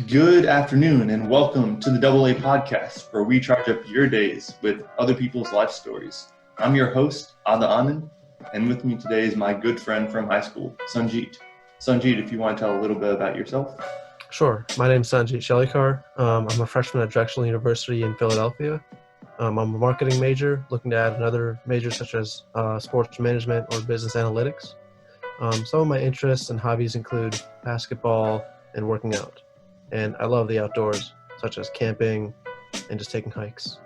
Good afternoon and welcome to the Double A podcast, where we charge up your days with other people's life stories. I'm your host, Ada Anand, and with me today is my good friend from high school, Sanjeet. Sanjeet, if you want to tell a little bit about yourself. Sure. My name is Sanjeet Shelikar. I'm a freshman at Drexel University in Philadelphia. I'm a marketing major, looking to add another major such as sports management or business analytics. Some of my interests and hobbies include basketball and working out. And I love the outdoors, such as camping and just taking hikes.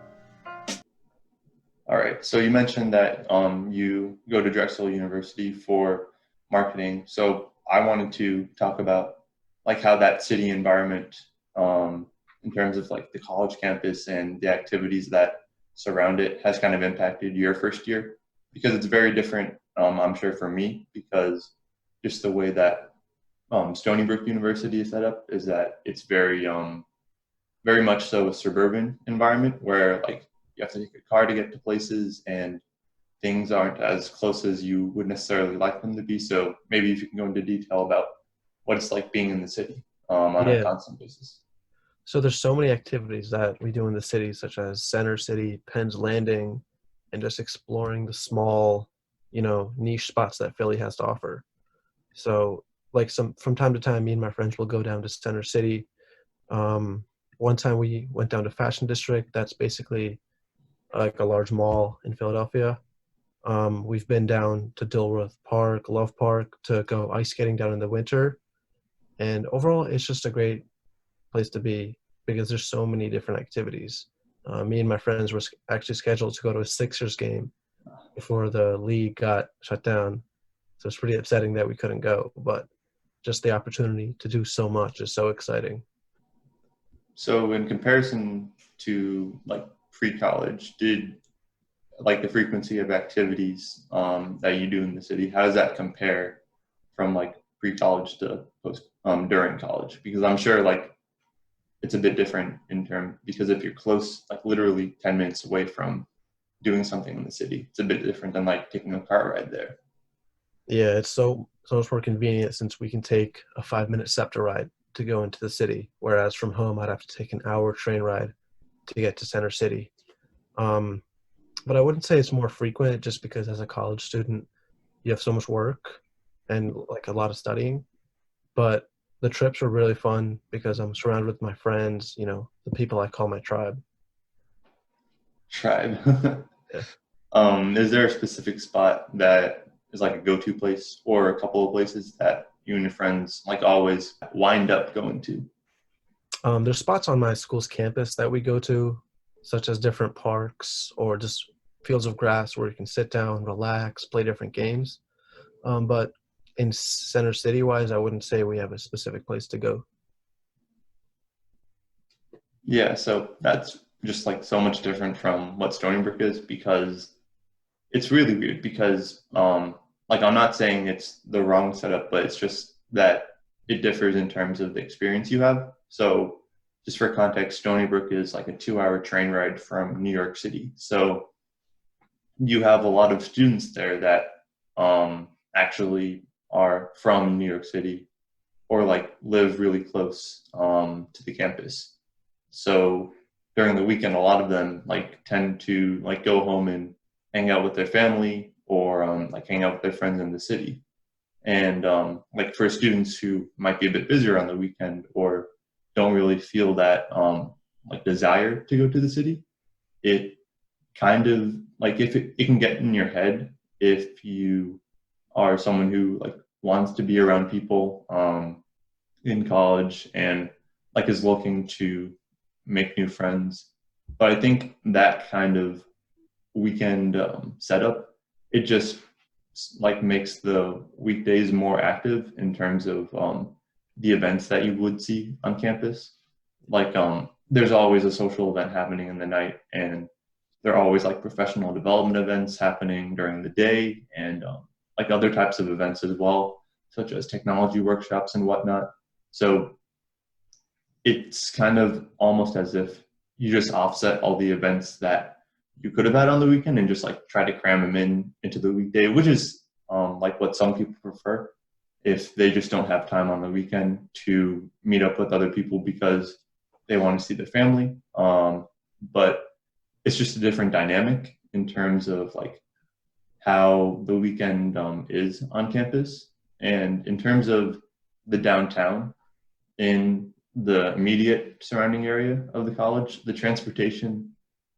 All right, so you mentioned that you go to Drexel University for marketing. So I wanted to talk about like how that city environment, in terms of like the college campus and the activities that surround it, has kind of impacted your first year, because it's very different. I'm sure for me, because just the way that Stony Brook University is set up is that it's very much so a suburban environment where like you have to take a car to get to places, and things aren't as close as you would necessarily like them to be. So maybe if you can go into detail about what it's like being in the city on a Yeah. constant basis. So there's so many activities that we do in the city, such as Center City, Penn's Landing, and just exploring the small, niche spots that Philly has to offer. So, like some from time to time, me and my friends will go down to Center City. Um, One time we went down to Fashion District. That's basically like a large mall in Philadelphia. We've been down to Dilworth Park, Love Park to go ice skating down in the winter. And overall, it's just a great place to be because there's so many different activities. Me and my friends were actually scheduled to go to a Sixers game before the league got shut down. So it's pretty upsetting that we couldn't go, but just the opportunity to do so much is so exciting. So in comparison to like pre-college, did like the frequency of activities that you do in the city, how does that compare from like pre-college to post during college? Because I'm sure like it's a bit different in term, because if you're close, like literally 10 minutes away from doing something in the city, it's a bit different than like taking a car ride there. Yeah, it's so much more convenient since we can take a 5-minute SEPTA ride to go into the city, whereas from home I'd have to take an hour train ride to get to Center City. Um, but I wouldn't say it's more frequent just because as a college student you have so much work and like a lot of studying. But the trips are really fun because I'm surrounded with my friends, the people I call my tribe. Tribe. Yeah. Is there a specific spot that is like a go-to place, or a couple of places that you and your friends like always wind up going to? There's spots on my school's campus that we go to, such as different parks or just fields of grass where you can sit down, relax, play different games. But in Center City wise, I wouldn't say we have a specific place to go. Yeah, so that's just like so much different from what Stony Brook is, because it's really weird because like I'm not saying it's the wrong setup, but it's just that it differs in terms of the experience you have. So just for context, Stony Brook is like a 2 hour train ride from New York City. So you have a lot of students there that actually are from New York City, or like live really close to the campus. So during the weekend, a lot of them like tend to like go home and hang out with their family, or like hang out with their friends in the city. And like for students who might be a bit busier on the weekend, or don't really feel that like desire to go to the city, it kind of like if it can get in your head if you are someone who like wants to be around people in college, and like is looking to make new friends. But I think that kind of weekend setup, it just like makes the weekdays more active in terms of the events that you would see on campus. Like there's always a social event happening in the night, and there are always like professional development events happening during the day, and like other types of events as well, such as technology workshops and whatnot. So it's kind of almost as if you just offset all the events that you could have had on the weekend and just like try to cram them in into the weekday, which is like what some people prefer. if they just don't have time on the weekend to meet up with other people because they want to see their family. But it's just a different dynamic in terms of like how the weekend is on campus. And in terms of the downtown in the immediate surrounding area of the college, the transportation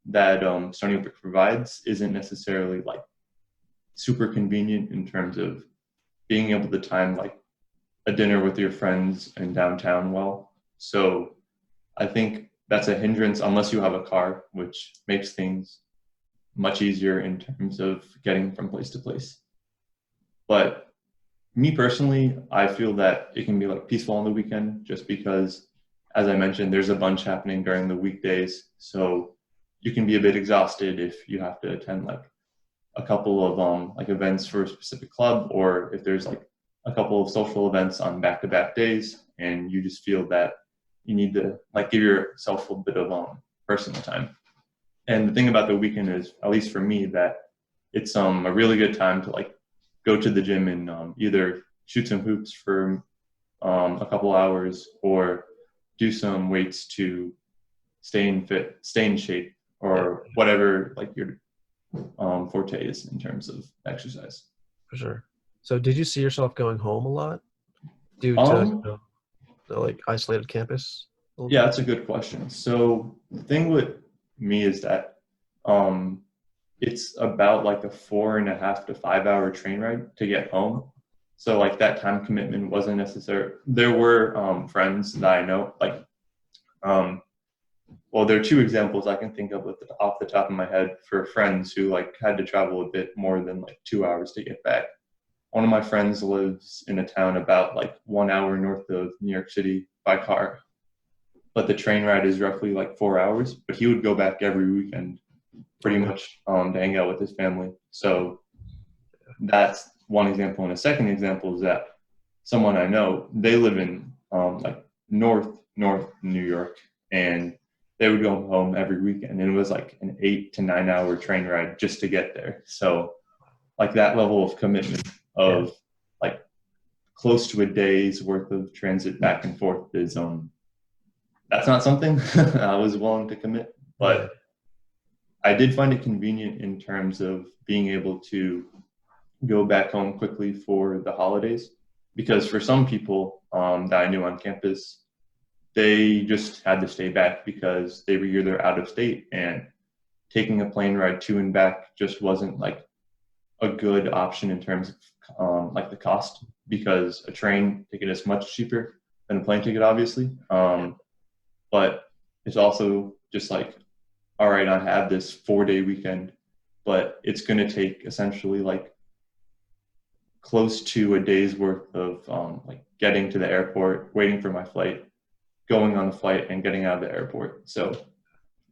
that Stony Brook provides isn't necessarily like super convenient in terms of being able to time like a dinner with your friends in downtown well. So I think that's a hindrance unless you have a car, which makes things much easier in terms of getting from place to place. But me personally, I feel that it can be like peaceful on the weekend just because, as I mentioned, there's a bunch happening during the weekdays. So you can be a bit exhausted if you have to attend like a couple of like events for a specific club, or if there's like a couple of social events on back-to-back days and you just feel that you need to like give yourself a bit of personal time. And the thing about the weekend is, at least for me, that it's a really good time to like go to the gym and either shoot some hoops for a couple hours or do some weights to stay in shape, or whatever like your forte is in terms of exercise. For sure. So did you see yourself going home a lot due to the like isolated campus? Yeah, that's a good question. So the thing with me is that it's about like a 4.5 to 5 hour train ride to get home. So like that time commitment wasn't necessary. There were friends that I know, like well, there are two examples I can think of off the top of my head for friends who like had to travel a bit more than like 2 hours to get back. One of my friends lives in a town about like 1 hour north of New York City by car, but the train ride is roughly like 4 hours. But he would go back every weekend, pretty much to hang out with his family. So that's one example. And a second example is that someone I know, they live in like north New York, and they would go home every weekend, and it was like an 8 to 9 hour train ride just to get there. So like that level of commitment of like close to a day's worth of transit back and forth is that's not something I was willing to commit, but I did find it convenient in terms of being able to go back home quickly for the holidays, because for some people that I knew on campus, they just had to stay back because they were either out of state, and taking a plane ride to and back just wasn't like a good option in terms of like the cost, because a train ticket is much cheaper than a plane ticket, obviously. But it's also just like, all right, I have this 4-day weekend, but it's going to take essentially like close to a day's worth of like getting to the airport, waiting for my flight, going on the flight, and getting out of the airport. So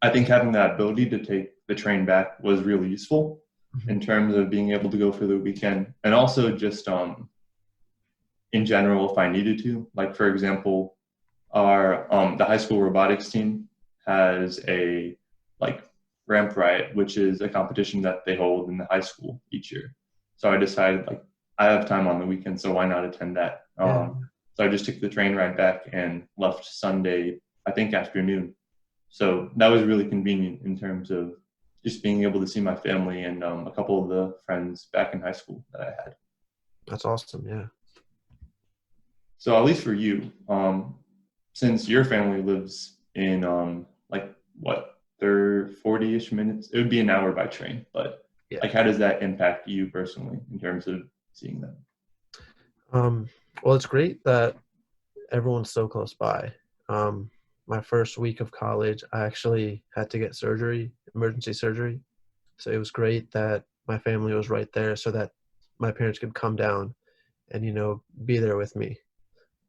I think having that ability to take the train back was really useful in terms of being able to go for the weekend, and also just in general, if I needed to. Like for example, our the high school robotics team has a like ramp riot, which is a competition that they hold in the high school each year. So I decided like I have time on the weekend, so why not attend that? So I just took the train ride back and left Sunday, I think afternoon. So that was really convenient in terms of just being able to see my family and a couple of the friends back in high school that I had. That's awesome. Yeah. So at least for you, since your family lives in like what, 40-ish minutes, it would be an hour by train, but like how does that impact you personally in terms of seeing them? Well, it's great that everyone's so close by. My first week of college, I actually had to get surgery, emergency surgery. So it was great that my family was right there so that my parents could come down and, be there with me.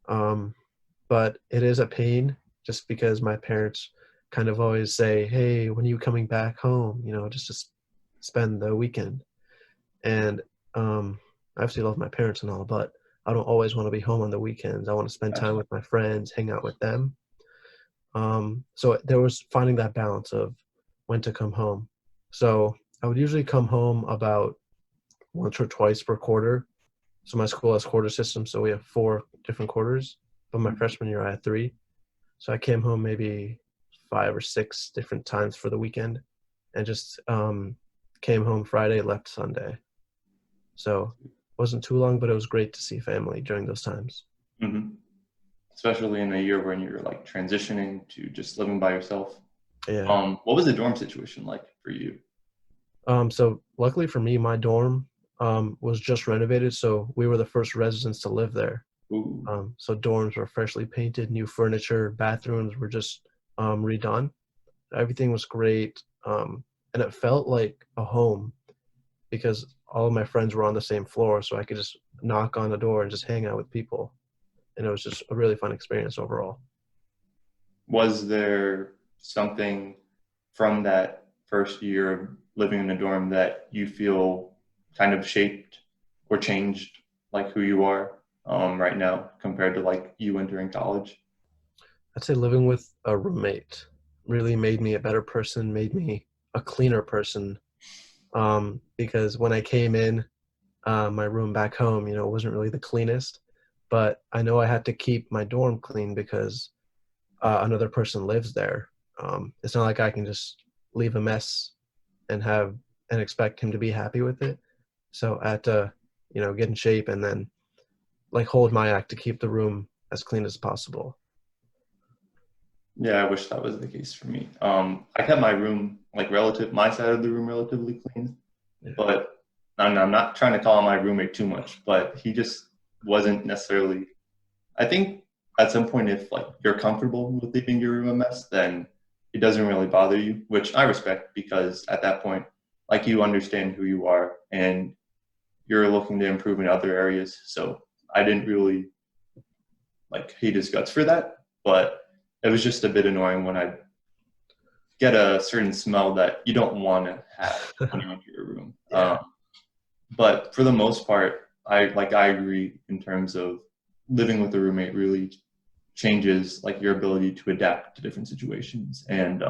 But it is a pain just because my parents kind of always say, hey, when are you coming back home? Just to spend the weekend. And I obviously love my parents and all, but I don't always want to be home on the weekends. I want to spend time with my friends, hang out with them. So there was finding that balance of when to come home. So I would usually come home about once or twice per quarter. So my school has quarter system, so we have 4 different quarters. But my freshman year, I had 3. So I came home maybe 5 or 6 different times for the weekend, and just came home Friday, left Sunday. So it wasn't too long, but it was great to see family during those times. Hmm. Especially in a year when you're like transitioning to just living by yourself. Yeah. What was the dorm situation like for you? So luckily for me, my dorm was just renovated, so we were the first residents to live there. Ooh, So dorms were freshly painted, new furniture, bathrooms were just redone. Everything was great, and it felt like a home because all of my friends were on the same floor, so I could just knock on the door and just hang out with people, and it was just a really fun experience overall. was there something from that first year of living in a dorm that you feel kind of shaped or changed like who you are right now compared to like you entering college? I'd say living with a roommate really made me a better person, made me a cleaner person. Because when I came in, my room back home, wasn't really the cleanest, but I know I had to keep my dorm clean because another person lives there. It's not like I can just leave a mess and have and expect him to be happy with it. So I had to, get in shape and then like hold my act to keep the room as clean as possible. Yeah, I wish that was the case for me. I kept my room like my side of the room relatively clean, Yeah. but I'm not trying to call on my roommate too much, but he just wasn't necessarily. I think at some point, if like you're comfortable with leaving your room a mess, then it doesn't really bother you, which I respect because at that point, like you understand who you are and you're looking to improve in other areas. So I didn't really like hate his guts for that, but it was just a bit annoying when I get a certain smell that you don't want to have when you enter your room. Yeah. But for the most part, I agree in terms of living with a roommate really changes like your ability to adapt to different situations and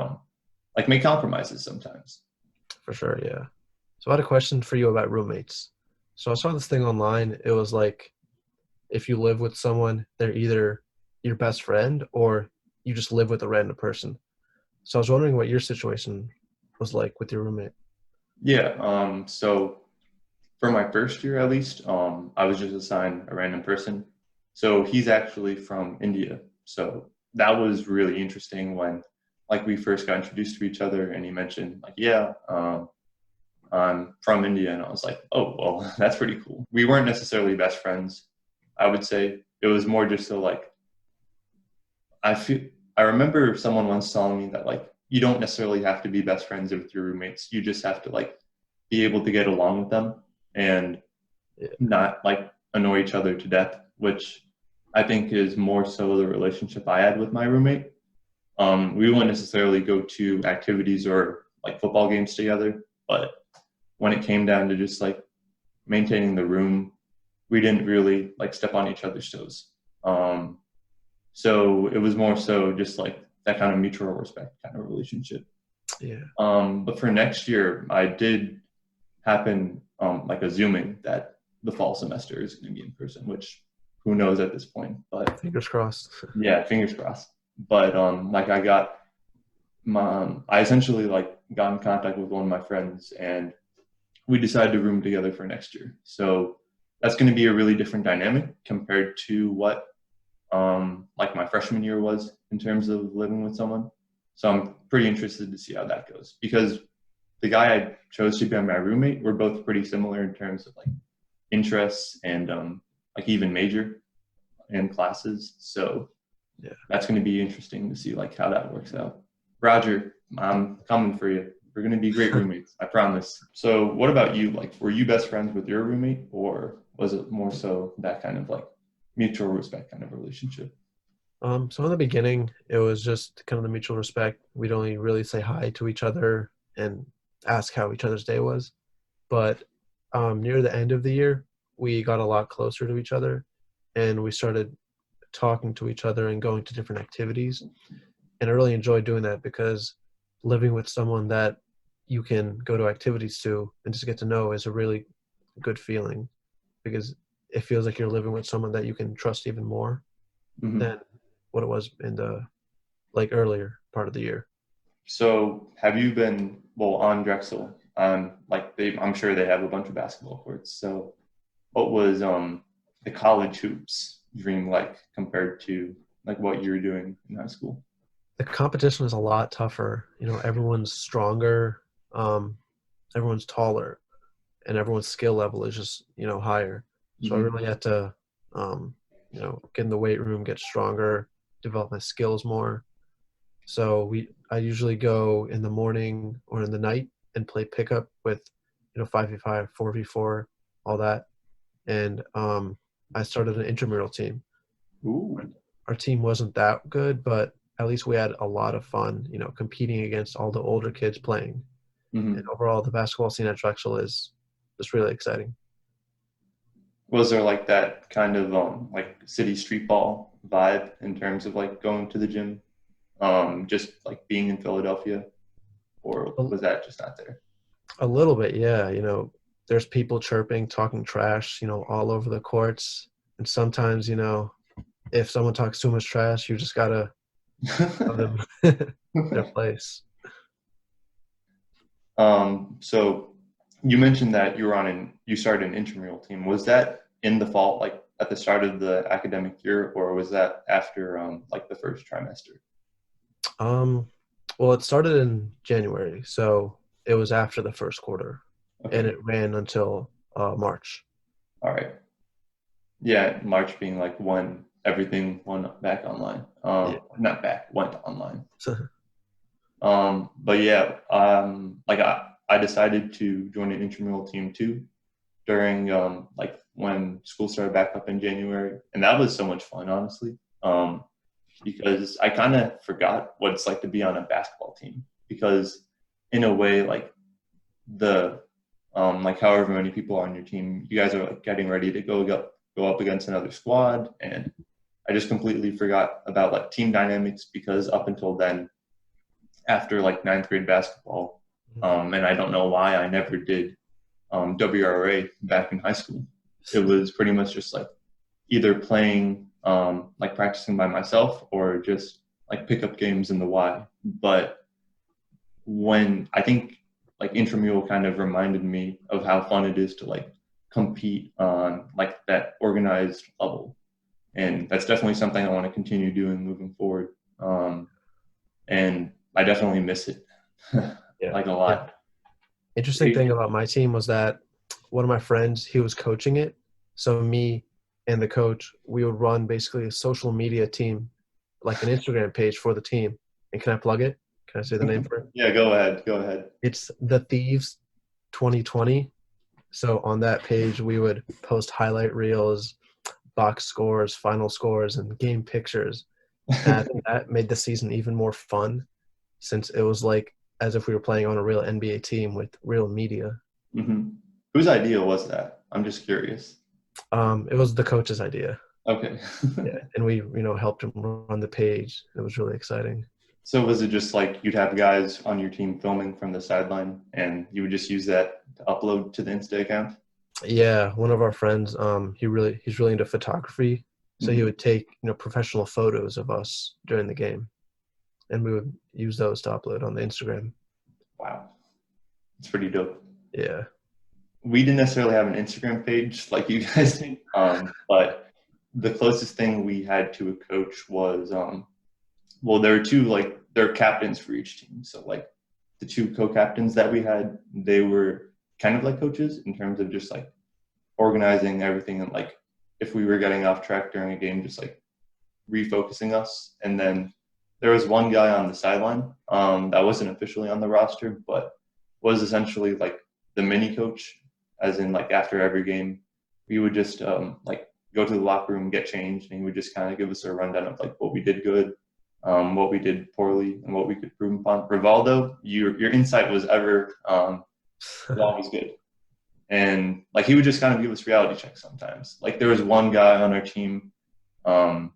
like make compromises sometimes. For sure, yeah. So I had a question for you about roommates. So I saw this thing online. It was like if you live with someone, they're either your best friend or you just live with a random person. So I was wondering what your situation was like with your roommate. Yeah. So for my first year at least, I was just assigned a random person. So he's actually from India. So that was really interesting when like we first got introduced to each other and he mentioned like, yeah, I'm from India. And I was like, oh, well, that's pretty cool. We weren't necessarily best friends, I would say. It was more just so like, I feel, I remember someone once telling me that like, you don't necessarily have to be best friends with your roommates. You just have to like be able to get along with them and Yeah. not like annoy each other to death, which I think is more so the relationship I had with my roommate. We wouldn't necessarily go to activities or like football games together, but when it came down to just like maintaining the room, we didn't really like step on each other's toes. So it was more so just like that kind of mutual respect kind of relationship. Yeah. But for next year, I did happen like a Zooming that the fall semester is going to be in person, which who knows at this point. But Fingers crossed. yeah, fingers crossed. But like I essentially like got in contact with one of my friends and we decided to room together for next year. So that's going to be a really different dynamic compared to what like my freshman year was in terms of living with someone. So I'm pretty interested to see how that goes because the guy I chose to be my roommate, we're both pretty similar in terms of like interests and like even major and classes. So Yeah. that's going to be interesting to see like how that works out. Roger, I'm coming for you. We're going to be great roommates, I promise. So what about you? Like, were you best friends with your roommate or was it more so that kind of like mutual respect kind of relationship? So in the beginning, it was just kind of the mutual respect. We'd only really say hi to each other and ask how each other's day was. But near the end of the year, we got a lot closer to each other, and we started talking to each other and going to different activities. And I really enjoyed doing that because living with someone that you can go to activities to and just get to know is a really good feeling because it feels like you're living with someone that you can trust even more Hmm. than what it was in the like earlier part of the year. So have you been well on Drexel? Like I'm sure they have a bunch of basketball courts. So what was the college hoops dream like compared to like what you were doing in high school? The competition is a lot tougher. Everyone's stronger, um, everyone's taller, and everyone's skill level is just higher. So I Hmm. really had to get in the weight room, get stronger, develop my skills more. So I usually go in the morning or in the night and play pickup with 5v5, 4v4, all that. And I started an intramural team. Ooh. Our team wasn't that good, but at least we had a lot of fun, competing against all the older kids playing. And Hmm. overall, the basketball scene at Drexel is just really exciting. Was there like that kind of like city street ball vibe in terms of like going to the gym, just like being in Philadelphia, or A, was that just not there? a little bit, yeah. There's people chirping, talking trash, all over the courts. And sometimes, if someone talks too much trash, you just gotta tell them their place. So you mentioned that you started an intramural team. Was that in the fall, like at the start of the academic year, or was that after like the first trimester? Um, well, it started in January, so it was after the first quarter, and Okay, it ran until March. all right. Yeah, March being like when everything went back online. Yeah. Not back, went online. But yeah, like I decided to join an intramural team too during like when school started back up in January, and that was so much fun, honestly. Because I kind of forgot what it's like to be on a basketball team. Because in a way, like the like however many people are on your team, you guys are like getting ready to go up against another squad, and I just completely forgot about like team dynamics because up until then, after like ninth grade basketball, and I don't know why I never did WRA back in high school. It was pretty much just like either playing, like practicing by myself, or just like pickup games in the Y. But when I think like intramural kind of reminded me of how fun it is to like compete on like that organized level, and that's definitely something I want to continue doing moving forward. And I definitely miss it Yeah. like a Yeah. lot. Interesting thing about my team was that one of my friends, he was coaching it. So me and the coach, we would run basically a social media team, like an Instagram page for the team. And can I plug it? Can I say the name for it? Yeah, go ahead. Go ahead. It's the Thieves 2020. So on that page, we would post highlight reels, box scores, final scores, and game pictures. And I think that made the season even more fun since it was like as if we were playing on a real NBA team with real media. Hmm. Whose idea was that? I'm just curious. It was the coach's idea. Okay. Yeah, and we helped him run the page. It was really exciting. So was it just like you'd have guys on your team filming from the sideline and you would just use that to upload to the Insta account? Yeah, one of our friends, he's really into photography, so he Hmm. would take professional photos of us during the game, and we would use those to upload on the Instagram. Wow. It's pretty dope. Yeah. We didn't necessarily have an Instagram page like you guys did, but the closest thing we had to a coach was well, there were two like there are captains for each team. So like the two co-captains that we had, they were kind of like coaches in terms of just like organizing everything and like if we were getting off track during a game, just like refocusing us. And then there was one guy on the sideline that wasn't officially on the roster, but was essentially like the mini coach, as in like after every game, we would just like go to the locker room, get changed, and he would just kind of give us a rundown of like what we did good, what we did poorly, and what we could improve upon. Rivaldo, your insight was ever was always good. And like he would just kind of give us reality checks sometimes. Like there was one guy on our team um,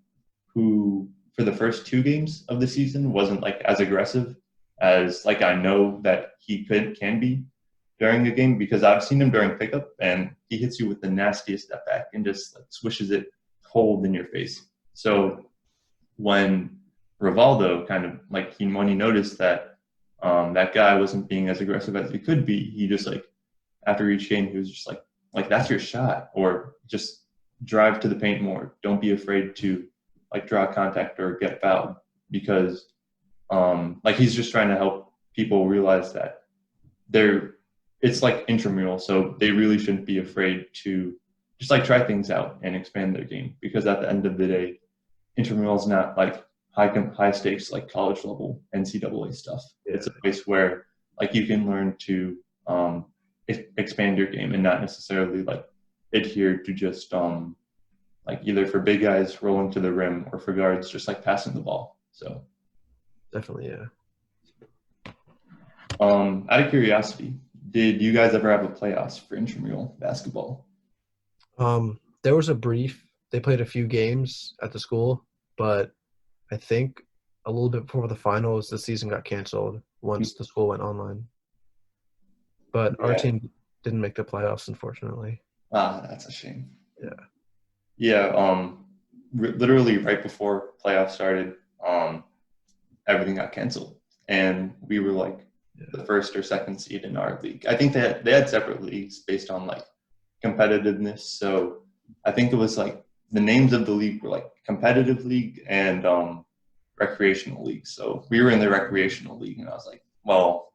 who, for the first two games of the season, wasn't like as aggressive as like I know that he can be. during a game because I've seen him during pickup and he hits you with the nastiest step back and just like swishes it cold in your face. So when Rivaldo kind of like when he noticed that that guy wasn't being as aggressive as he could be, he just like after each game he was just like that's your shot, or just drive to the paint more. Don't be afraid to like draw contact or get fouled because like he's just trying to help people realize that they're it's like intramural, so they really shouldn't be afraid to just like try things out and expand their game because at the end of the day, intramural is not like high stakes like college level NCAA stuff. Yeah. It's a place where like you can learn to expand your game and not necessarily like adhere to just like either for big guys rolling to the rim or for guards just like passing the ball. So Definitely, yeah. out of curiosity, did you guys ever have a playoffs for intramural basketball? There was a brief. They played a few games at the school, but I think a little bit before the finals, the season got canceled once the school went online. But our team didn't make the playoffs, unfortunately. Ah, that's a shame. Yeah. Yeah. Literally right before playoffs started, everything got canceled, and we were like the first or second seed in our league. I think that they had separate leagues based on like competitiveness. So I think it was like the names of the league were like competitive league and recreational league. So we were in the recreational league, and I was like, well,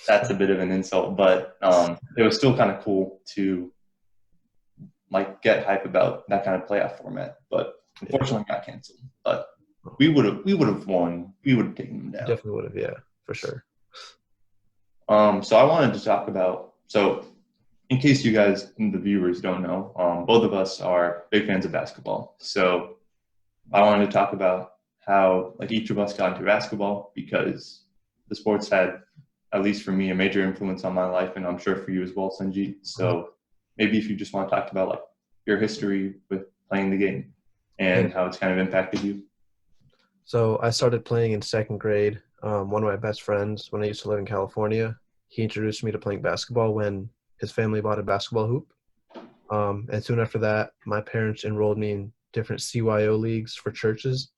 that's a bit of an insult, but it was still kind of cool to like get hype about that kind of playoff format. But unfortunately, got canceled. But we would have won. We would have taken them down. Definitely would have, yeah, for sure. So I wanted to talk about in case you guys and the viewers don't know, both of us are big fans of basketball. So I wanted to talk about how like each of us got into basketball because the sports had, at least for me, a major influence on my life, and I'm sure for you as well, Sanjeet. So maybe if you just want to talk about like your history with playing the game and how it's kind of impacted you. So I started playing in second grade. One of my best friends, when I used to live in California, he introduced me to playing basketball when his family bought a basketball hoop. And soon after that, my parents enrolled me in different CYO leagues for churches.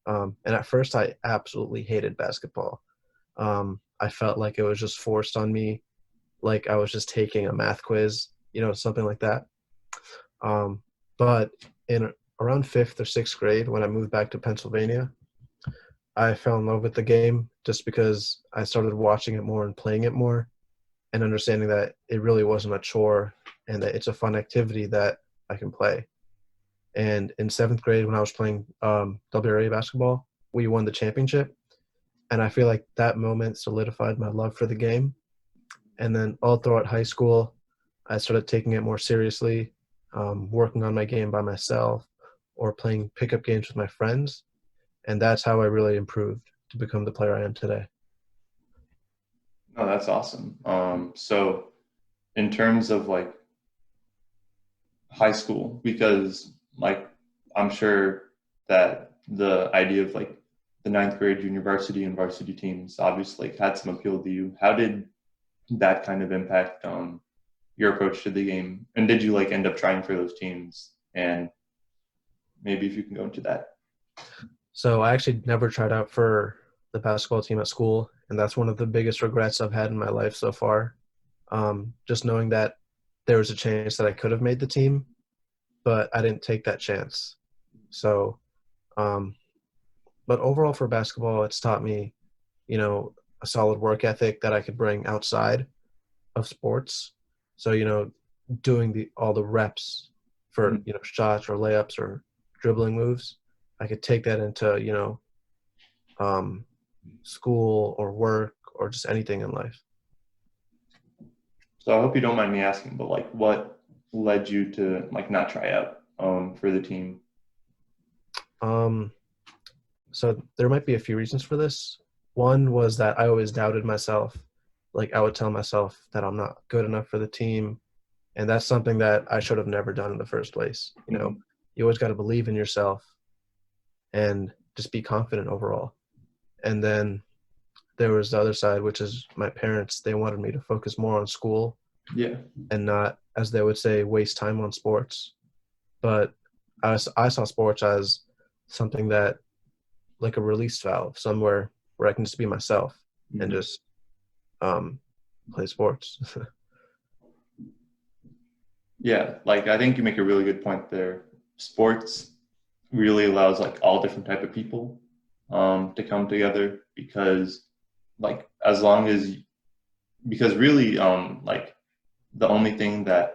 And at first, I absolutely hated basketball. I felt like it was just forced on me, like I was just taking a math quiz, something like that. But in around 5th or 6th grade, when I moved back to Pennsylvania, I fell in love with the game just because I started watching it more and playing it more and understanding that it really wasn't a chore and that it's a fun activity that I can play. And in 7th grade, when I was playing WRA basketball, we won the championship. And I feel like that moment solidified my love for the game. And then all throughout high school, I started taking it more seriously, working on my game by myself or playing pickup games with my friends. And that's how I really improved to become the player I am today. Oh, that's awesome. So in terms of like high school, because like I'm sure that the idea of like the 9th grade junior varsity and varsity teams obviously had some appeal to you. How did that kind of impact your approach to the game? And did you like end up trying for those teams? And maybe if you can go into that. So I actually never tried out for the basketball team at school, and that's one of the biggest regrets I've had in my life so far. Just knowing that there was a chance that I could have made the team, but I didn't take that chance. So, but overall for basketball, it's taught me, a solid work ethic that I could bring outside of sports. So, doing all the reps for, shots or layups or dribbling moves, I could take that into, school or work or just anything in life. So I hope you don't mind me asking, but like what led you to like not try out for the team? So there might be a few reasons for this. One was that I always doubted myself. Like I would tell myself that I'm not good enough for the team. And that's something that I should have never done in the first place. You always got to believe in yourself and just be confident overall. And then there was the other side, which is my parents. They wanted me to focus more on school Yeah. and not, as they would say, waste time on sports. But I saw sports as something that, like a release valve, somewhere where I can just be myself and Mhm. just um, play sports. Yeah, like I think you make a really good point there. Sports really allows like all different type of people to come together because like as long as because really like the only thing that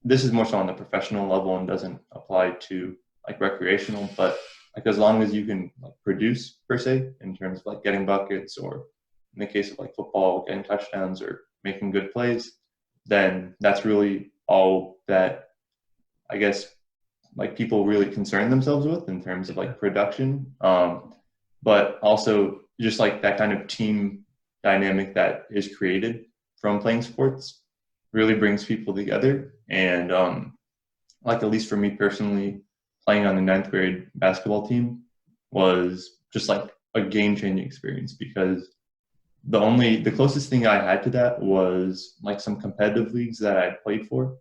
this is more so on the professional level and doesn't apply to like recreational, but like as long as you can like produce per se in terms of like getting buckets or in the case of like football, getting touchdowns or making good plays, then that's really all that I guess like people really concern themselves with in terms of like production. But also just like that kind of team dynamic that is created from playing sports really brings people together. And like at least for me personally, playing on the ninth grade basketball team was just like a game changing experience because the closest thing I had to that was like some competitive leagues that I played for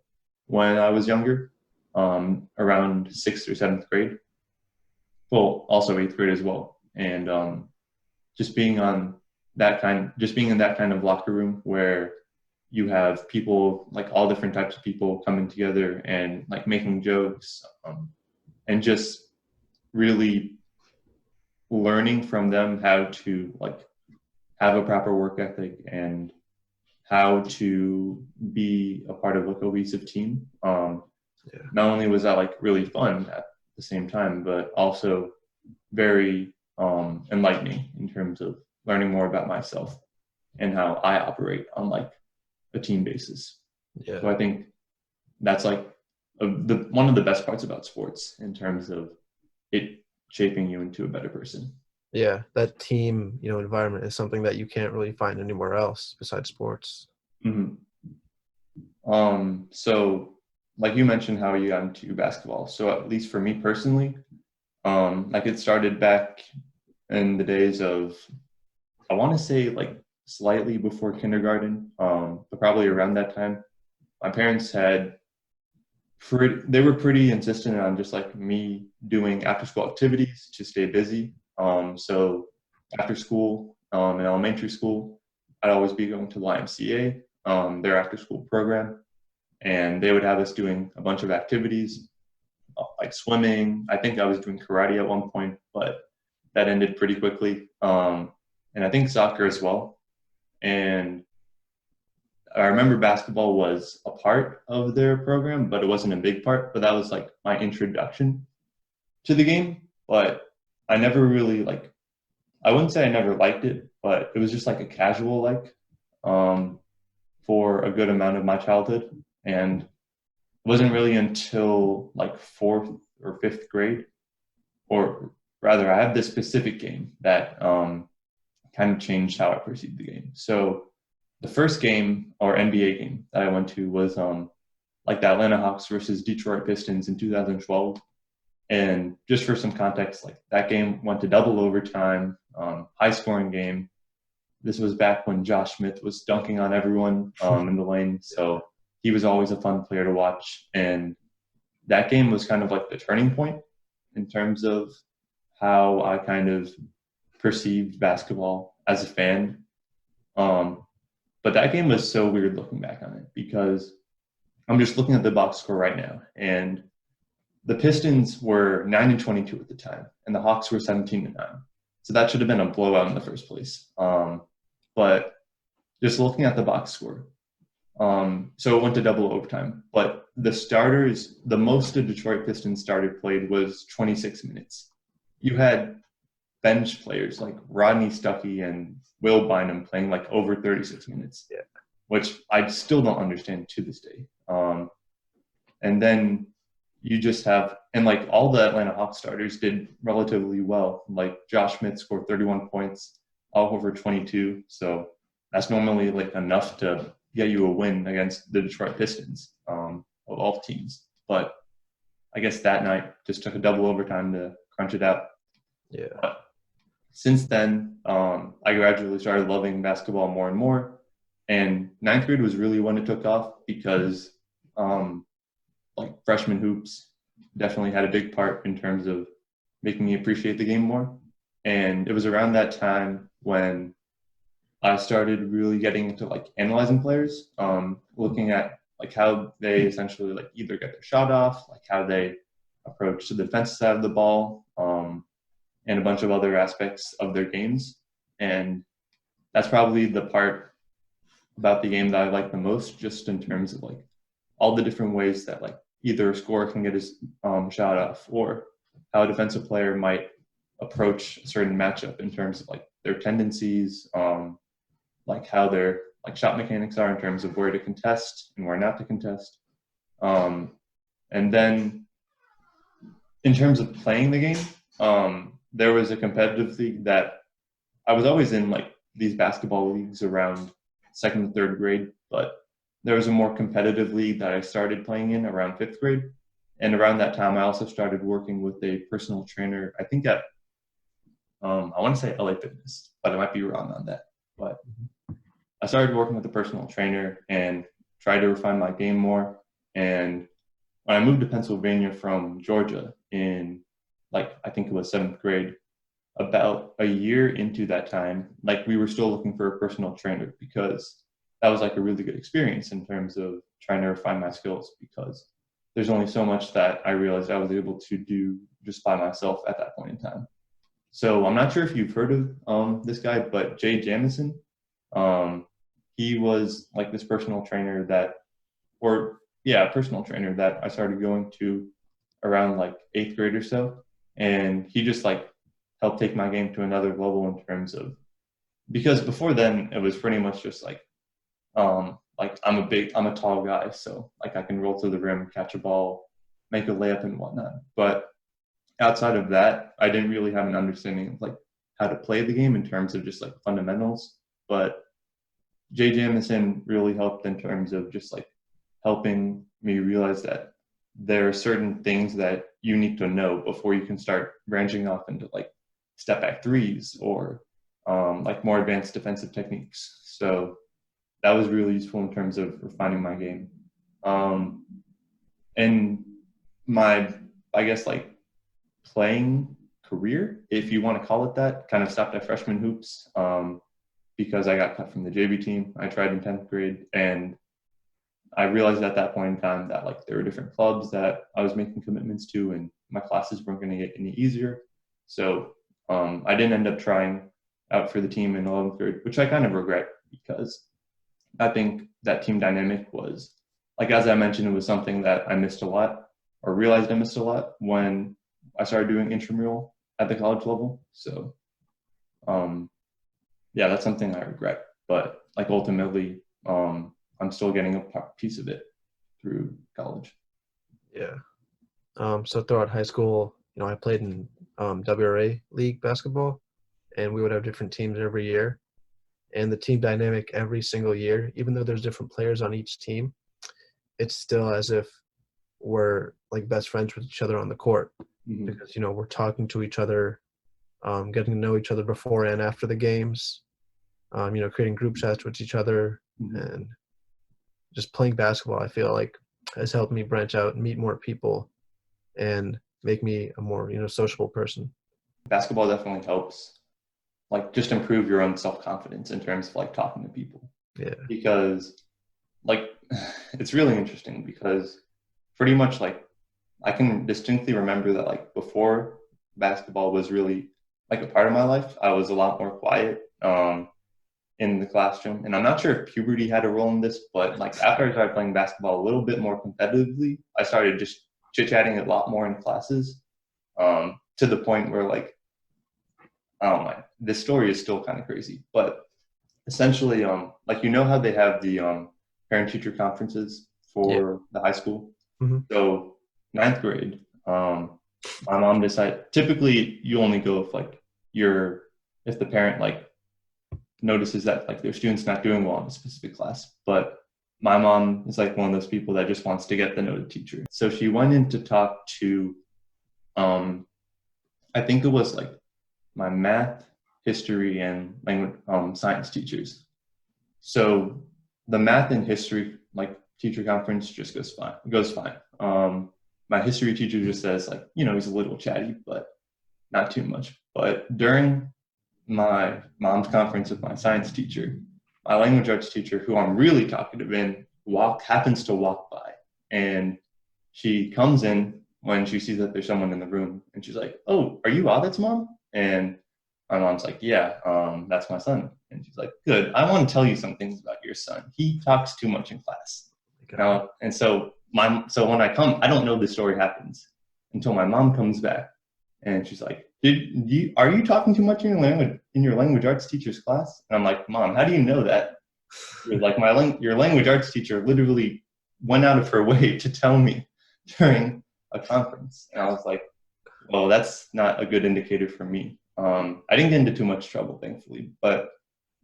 when I was younger, around sixth or seventh grade. Well, also eighth grade as well, and just being on just being in that kind of locker room where you have people like all different types of people coming together and like making jokes, and just really learning from them how to like have a proper work ethic and how to be a part of a cohesive team. Yeah. Not only was that like really fun at the same time, but also very enlightening in terms of learning more about myself and how I operate on like a team basis. So Yeah. I think that's like one of the best parts about sports in terms of it shaping you into a better person. Yeah, that team, environment is something that you can't really find anywhere else besides sports. Mm-hmm. So like you mentioned how you got into basketball. So at least for me personally, like it started back in the days of, I want to say like slightly before kindergarten, but probably around that time. My parents they were pretty insistent on just like me doing after school activities to stay busy. So after school, in elementary school, I'd always be going to YMCA, their after school program, and they would have us doing a bunch of activities like swimming. I think I was doing karate at one point, but that ended pretty quickly. And I think soccer as well. And I remember basketball was a part of their program, but it wasn't a big part. But that was like my introduction to the game. But I never really like, I wouldn't say I never liked it, but it was just like a casual like, um, for a good amount of my childhood. And it wasn't really until like fourth or fifth grade, or rather, I have this specific game that kind of changed how I perceived the game. So the first game or NBA game that I went to was like the Atlanta Hawks versus Detroit Pistons in 2012. And just for some context, like that game went to double overtime, high scoring game. This was back when Josh Smith was dunking on everyone in the lane. So he was always a fun player to watch. And that game was kind of like the turning point in terms of how I kind of perceived basketball as a fan. Um, but that game was so weird looking back on it because I'm just looking at the box score right now, and the Pistons were 9-22 at the time, and the Hawks were 17-9. So that should have been a blowout in the first place. But just looking at the box score, so it went to double overtime. But the most the Detroit Pistons started played was 26 minutes. You had bench players like Rodney Stuckey and Will Bynum playing like over 36 minutes, Yeah. which I still don't understand to this day. And then you just have, and like all the Atlanta Hawks starters did relatively well. Like Josh Smith scored 31 points, all over 22. So that's normally like enough to get you a win against the Detroit Pistons, of all teams. But I guess that night just took a double overtime to crunch it out. Yeah. But since then, I gradually started loving basketball more and more. And ninth grade was really when it took off because um, like freshman hoops definitely had a big part in terms of making me appreciate the game more. And it was around that time when I started really getting into like analyzing players, looking at like how they essentially like either get their shot off, like how they approach to the defensive side of the ball, and a bunch of other aspects of their games. And that's probably the part about the game that I like the most, just in terms of like all the different ways that like either a scorer can get his shot off or how a defensive player might approach a certain matchup in terms of like their tendencies, like how their like shot mechanics are in terms of where to contest and where not to contest. And then in terms of playing the game, there was a competitive league that I was always in like these basketball leagues around second and third grade, but there was a more competitive league that I started playing in around fifth grade. And around that time, I also started working with a personal trainer, I think at, I want to say LA Fitness, but I might be wrong on that. But I started working with a personal trainer and tried to refine my game more. And when I moved to Pennsylvania from Georgia in like, I think it was seventh grade, about a year into that time, like we were still looking for a personal trainer because that was like a really good experience in terms of trying to refine my skills because there's only so much that I realized I was able to do just by myself at that point in time. So I'm not sure if you've heard of this guy, but Jay Jamison. Um, he was like this personal trainer that, or yeah, personal trainer that I started going to around like eighth grade or so, and he just like helped take my game to another level in terms of because before then it was pretty much just like I'm a tall guy, so like I can roll to the rim, catch a ball, make a layup and whatnot. But outside of that, I didn't really have an understanding of like how to play the game in terms of just like fundamentals. But Jay Jamison really helped in terms of just like helping me realize that there are certain things that you need to know before you can start branching off into like step back threes or like more advanced defensive techniques. So that was really useful in terms of refining my game. And my, I guess, like playing career, if you want to call it that, kind of stopped at freshman hoops because I got cut from the JV team. I tried in 10th grade and I realized at that point in time that like there were different clubs that I was making commitments to and my classes weren't going to get any easier. So I didn't end up trying out for the team in 11th grade, which I kind of regret because I think that team dynamic was, like as I mentioned, it was something that I missed a lot or realized I missed a lot when I started doing intramural at the college level. So yeah, that's something I regret. But like ultimately, I'm still getting a piece of it through college. Yeah. So throughout high school, I played in WRA league basketball, and we would have different teams every year. And the team dynamic every single year, even though there's different players on each team, it's still as if we're like best friends with each other on the court because we're talking to each other, getting to know each other before and after the games, creating group chats with each other, and just playing basketball. I feel like has helped me branch out and meet more people and make me a more sociable person. Basketball definitely helps like just improve your own self-confidence in terms of like talking to people. Yeah. Because like it's really interesting because pretty much like I can distinctly remember that like before basketball was really like a part of my life, I was a lot more quiet in the classroom. And I'm not sure if puberty had a role in this, but like after I started playing basketball a little bit more competitively, I started just chit-chatting a lot more in classes to the point where like, oh my, this story is still kind of crazy. But essentially, like how they have the parent-teacher conferences for the high school? So ninth grade, my mom decided, typically you only go if like if the parent like notices that like their student's not doing well in a specific class. But my mom is like one of those people that just wants to get the noted teacher. So she went in to talk to, I think it was like my math history and language science teachers. So the math and history like teacher conference just goes fine. It goes fine. My history teacher just says like, he's a little chatty, but not too much. But during my mom's conference with my science teacher, my language arts teacher, who I'm really talkative in, happens to walk by, and she comes in when she sees that there's someone in the room, and she's like, "Oh, are you Audit's mom?" And my mom's like, "Yeah, that's my son." And she's like, "Good. I want to tell you some things about your son. He talks too much in class." Now, and so when I come, I don't know the story happens until my mom comes back, and she's like, are you talking too much in your language arts teacher's class?" And I'm like, "Mom, how do you know that?" You're like, your language arts teacher literally went out of her way to tell me during a conference. And I was like, well, that's not a good indicator for me. I didn't get into too much trouble, thankfully, but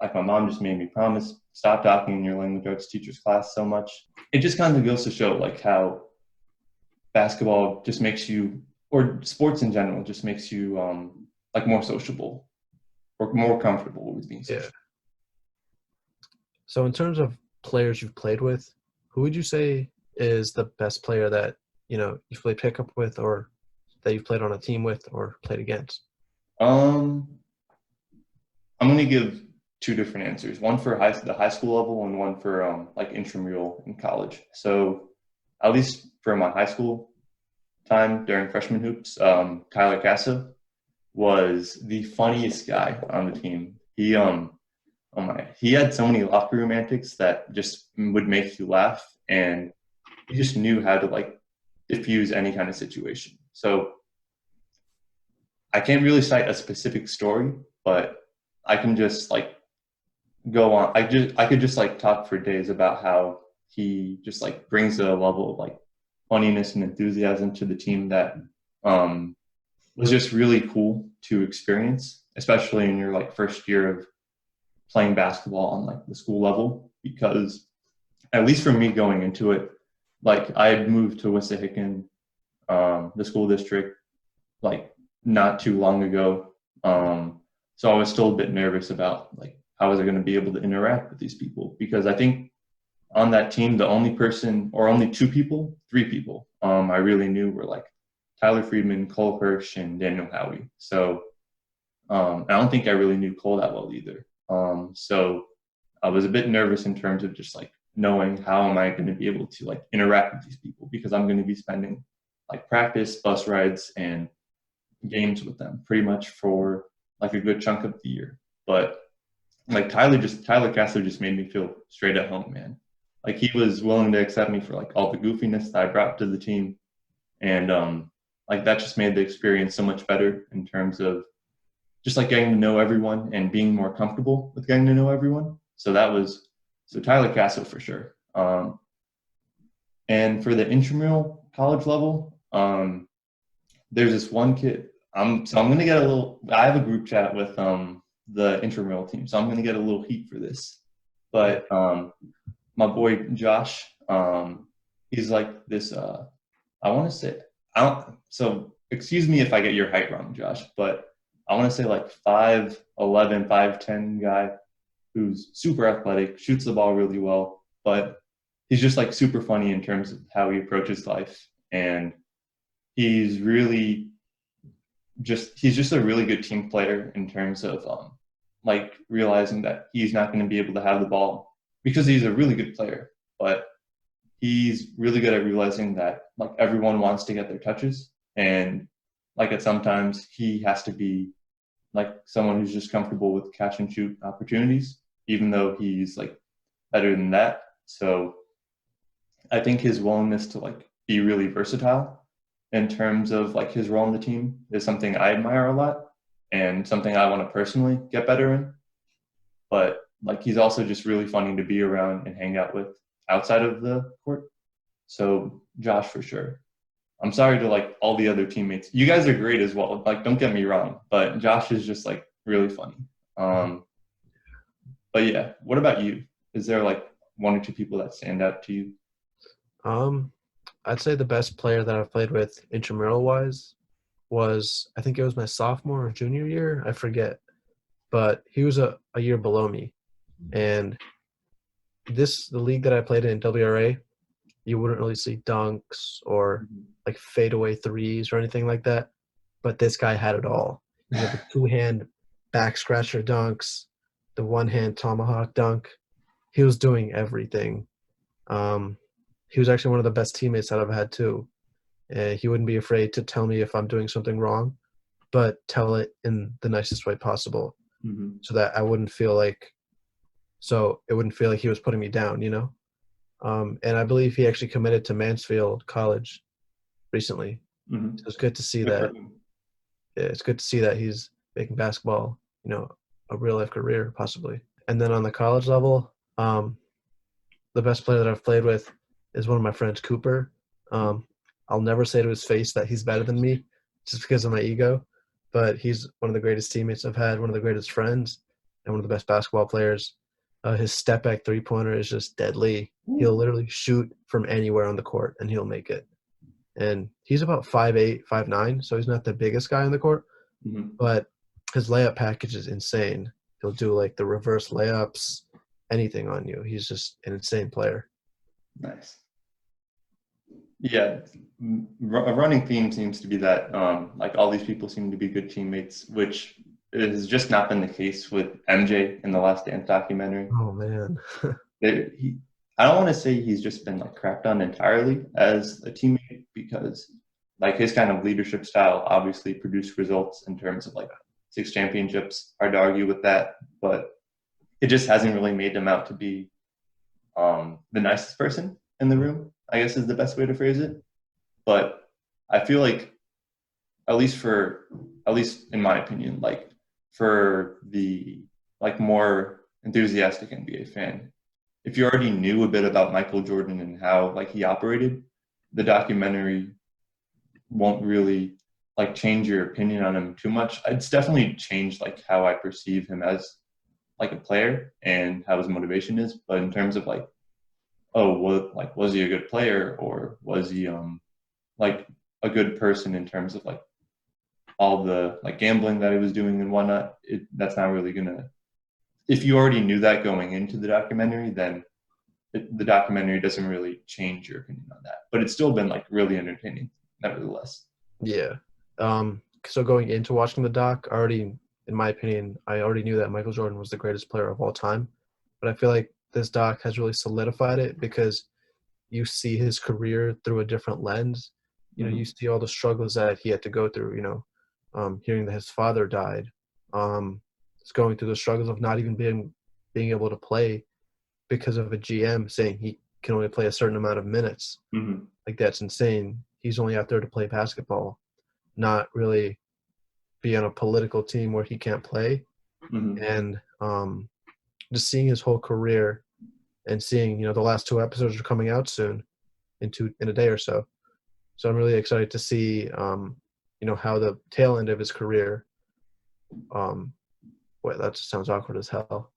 like my mom just made me promise, stop talking in your language arts teacher's class so much. It just kind of goes to show like how basketball just makes you, or sports in general, just makes you like more sociable or more comfortable with being social. Yeah. So in terms of players you've played with, who would you say is the best player that, you've played pickup with, or that you've played on a team with or played against? I'm going to give two different answers, one for the high school level and one for like intramural in college. So at least for my high school time during freshman hoops, Tyler Casso was the funniest guy on the team. He had so many locker room antics that just would make you laugh, and he just knew how to like diffuse any kind of situation. So I can't really cite a specific story, but I can just like go on. I could just like talk for days about how he just like brings a level of like funniness and enthusiasm to the team that was just really cool to experience, especially in your like first year of playing basketball on like the school level. Because at least for me going into it, like I had moved to Wissahickon, the school district, like not too long ago. So I was still a bit nervous about like how was I going to be able to interact with these people, because I think on that team the only person or only three people I really knew were like Tyler Friedman, Cole Hirsch, and Daniel Howie. So I don't think I really knew Cole that well either. So I was a bit nervous in terms of just like knowing how am I going to be able to like interact with these people, because I'm going to be spending like practice, bus rides, and games with them pretty much for like a good chunk of the year. But like Tyler Castro just made me feel straight at home, man. Like he was willing to accept me for like all the goofiness that I brought to the team, and like that just made the experience so much better in terms of just like getting to know everyone and being more comfortable with getting to know everyone. So Tyler Castro for sure. And for the intramural college level, there's this one kid. I'm gonna get a little. I have a group chat with the intramural team, so I'm gonna get a little heat for this. But my boy Josh, he's like this. I want to say I don't. So excuse me if I get your height wrong, Josh, but I want to say like 5'11", 5'10" guy who's super athletic, shoots the ball really well, but he's just like super funny in terms of how he approaches life, and he's just a really good team player in terms of like realizing that he's not going to be able to have the ball because he's a really good player, but he's really good at realizing that like everyone wants to get their touches, and like at sometimes he has to be like someone who's just comfortable with catch and shoot opportunities, even though he's like better than that. So I think his willingness to like be really versatile in terms of like his role on the team is something I admire a lot and something I want to personally get better in. But like he's also just really funny to be around and hang out with outside of the court. So Josh for sure. I'm sorry to like all the other teammates. You guys are great as well. Like don't get me wrong, but Josh is just like really funny. But yeah, what about you? Is there like one or two people that stand out to you? I'd say the best player that I've played with intramural wise was, I think it was my sophomore or junior year, I forget. but he was a year below me. And the league that I played in, WRA, you wouldn't really see dunks or like fadeaway threes or anything like that. But this guy had it all. He had the two-hand back scratcher dunks, the one-hand tomahawk dunk. He was doing everything. He was actually one of the best teammates that I've had too. He wouldn't be afraid to tell me if I'm doing something wrong, but tell it in the nicest way possible, so that it wouldn't feel like he was putting me down, you know. And I believe he actually committed to Mansfield College recently. Mm-hmm. So it's good to see that. Yeah, it's good to see that he's making basketball, you know, a real life career possibly. And then on the college level, the best player that I've played with is one of my friends, Cooper. I'll never say to his face that he's better than me just because of my ego, but he's one of the greatest teammates I've had, one of the greatest friends, and one of the best basketball players. His step back three-pointer is just deadly. He'll literally shoot from anywhere on the court, and he'll make it. And he's about 5'8", 5'9", so he's not the biggest guy on the court, but his layup package is insane. He'll do like the reverse layups, anything on you. He's just an insane player. Nice. Yeah, a running theme seems to be that like all these people seem to be good teammates, which has just not been the case with MJ in the Last Dance documentary. Oh man. I don't want to say he's just been like crapped on entirely as a teammate, because like his kind of leadership style obviously produced results in terms of like 6 championships. Hard to argue with that, but it just hasn't really made him out to be the nicest person in the room, I guess is the best way to phrase it. But I feel like, at least in my opinion, like for the like more enthusiastic NBA fan, if you already knew a bit about Michael Jordan and how like he operated, the documentary won't really like change your opinion on him too much. It's definitely changed like how I perceive him as like a player and how his motivation is. But in terms of like, oh, what, like, was he a good player, or was he like a good person in terms of like all the like gambling that he was doing and whatnot, that's not really gonna. If you already knew that going into the documentary, then the documentary doesn't really change your opinion on that. But it's still been like really entertaining, nevertheless. Yeah. So going into watching the doc, in my opinion, I already knew that Michael Jordan was the greatest player of all time. But I feel like this doc has really solidified it, because you see his career through a different lens. You know, you see all the struggles that he had to go through, you know, hearing that his father died, going through the struggles of not even being able to play because of a GM saying he can only play a certain amount of minutes. Like, that's insane. He's only out there to play basketball, not really be on a political team where he can't play. And just seeing his whole career and seeing, you know, the last 2 episodes are coming out soon in a day or so. So I'm really excited to see, you know, how the tail end of his career, wait, that just sounds awkward as hell.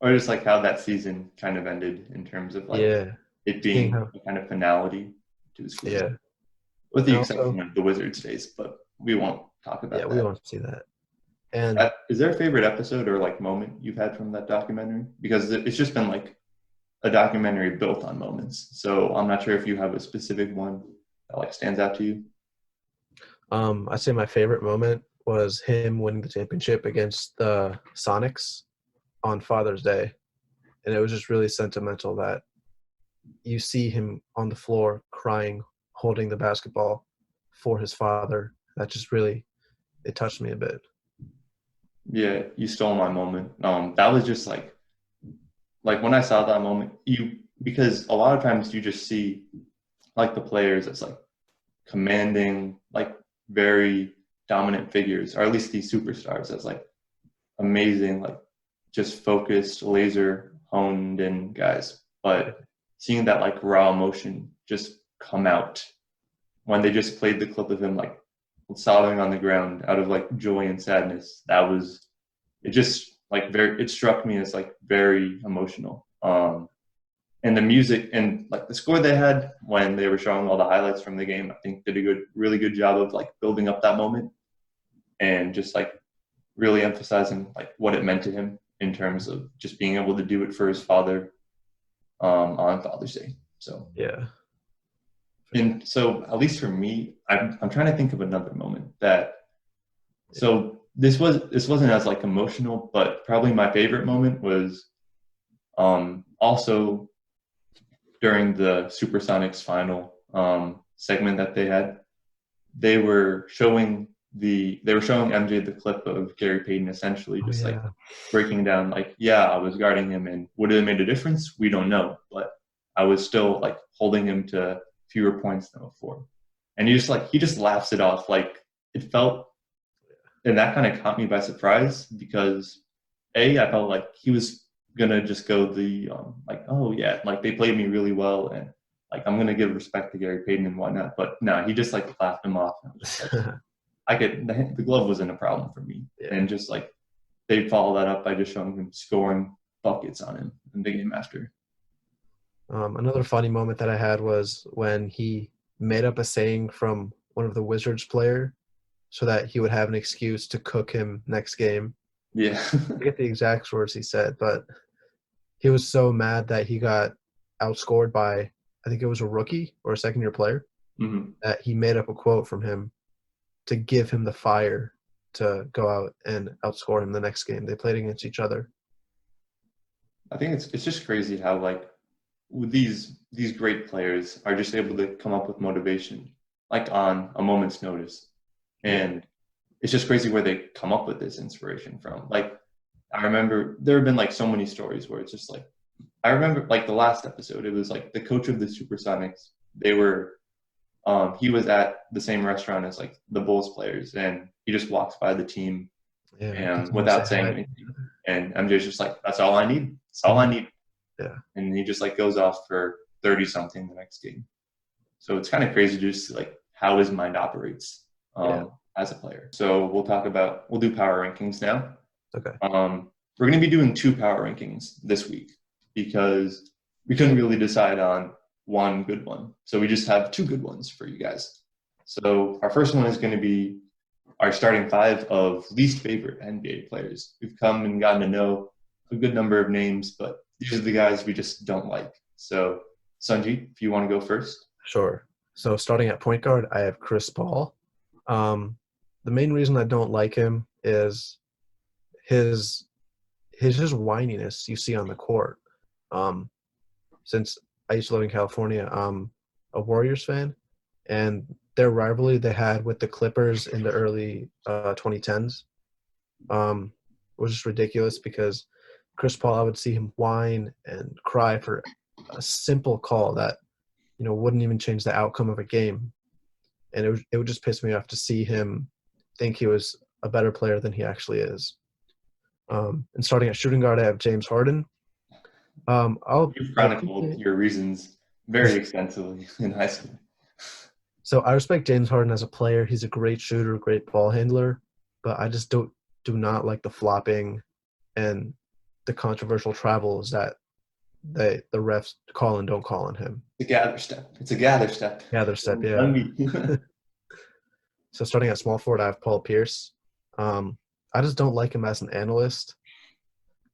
Or just like how that season kind of ended in terms of like it being a kind of finality to his career. Yeah. With the exception of the Wizards days, but we won't talk about that. Yeah, we won't see that. And is there a favorite episode or like moment you've had from that documentary? Because it's just been like a documentary built on moments. So I'm not sure if you have a specific one that like stands out to you. I'd say my favorite moment was him winning the championship against the Sonics on Father's Day. And it was just really sentimental that you see him on the floor crying, holding the basketball for his father. That just really, it touched me a bit. Yeah, you stole my moment. That was just like when I saw that moment, because a lot of times you just see like the players as like commanding, like very dominant figures, or at least these superstars as like amazing, like just focused, laser honed in guys. But seeing that like raw emotion just come out when they just played the clip of him like sobbing on the ground out of like joy and sadness, it just like it struck me as like very emotional. And the music and like the score they had when they were showing all the highlights from the game, I think did a really good job of like building up that moment. and just like really emphasizing like what it meant to him in terms of just being able to do it for his father on Father's Day. So Yeah. and so at least for me, I'm trying to think of another moment that. So this wasn't as like emotional, but probably my favorite moment was also during the Supersonics final segment that they had. They were showing MJ the clip of Gary Payton essentially just like breaking down like, yeah, I was guarding him, and would it have made a difference? We don't know, but I was still like holding him to fewer points than before. And he just laughs it off. Like it felt, and that kind of caught me by surprise because I felt like he was gonna just go the like, oh yeah, like they played me really well, and like I'm gonna give respect to Gary Payton and whatnot. But no, he just like laughed him off. And was just, like, the glove wasn't a problem for me, and just like they follow that up by just showing him scoring buckets on him in the game after. Another funny moment that I had was when he made up a saying from one of the Wizards player so that he would have an excuse to cook him next game. Yeah. I forget the exact words he said, but he was so mad that he got outscored by, I think it was a rookie or a second-year player, that he made up a quote from him to give him the fire to go out and outscore him the next game. They played against each other. I think it's just crazy how like these great players are just able to come up with motivation like on a moment's notice. And it's just crazy where they come up with this inspiration from. Like I remember there have been like so many stories where it's just like, I remember like the last episode, it was like the coach of the Supersonics, they were he was at the same restaurant as like the Bulls players, and he just walks by the team and without saying anything. And MJ's just like, that's all I need. That's all I need. Yeah. And he just like goes off for 30 something the next game. So it's kind of crazy just like how his mind operates as a player. So we'll do power rankings now. Okay. We're going to be doing 2 power rankings this week because we couldn't really decide on one good one. So we just have 2 good ones for you guys. So our first one is going to be our starting 5 of least favorite NBA players. We've come and gotten to know a good number of names, but these are the guys we just don't like. So Sunji, if you want to go first. Sure. So starting at point guard, I have Chris Paul. The main reason I don't like him is his just whininess you see on the court. Since I used to live in California, I'm a Warriors fan, and their rivalry they had with the Clippers in the early 2010s was just ridiculous because Chris Paul, I would see him whine and cry for a simple call that, wouldn't even change the outcome of a game. And it would just piss me off to see him think he was a better player than he actually is. And starting at shooting guard, I have James Harden. You've chronicled your reasons very extensively in high school. So I respect James Harden as a player. He's a great shooter, great ball handler, but I just do not like the flopping and the controversial travels that the refs call and don't call on him. It's a gather step. Gather step, yeah. So starting at small forward, I have Paul Pierce. I just don't like him as an analyst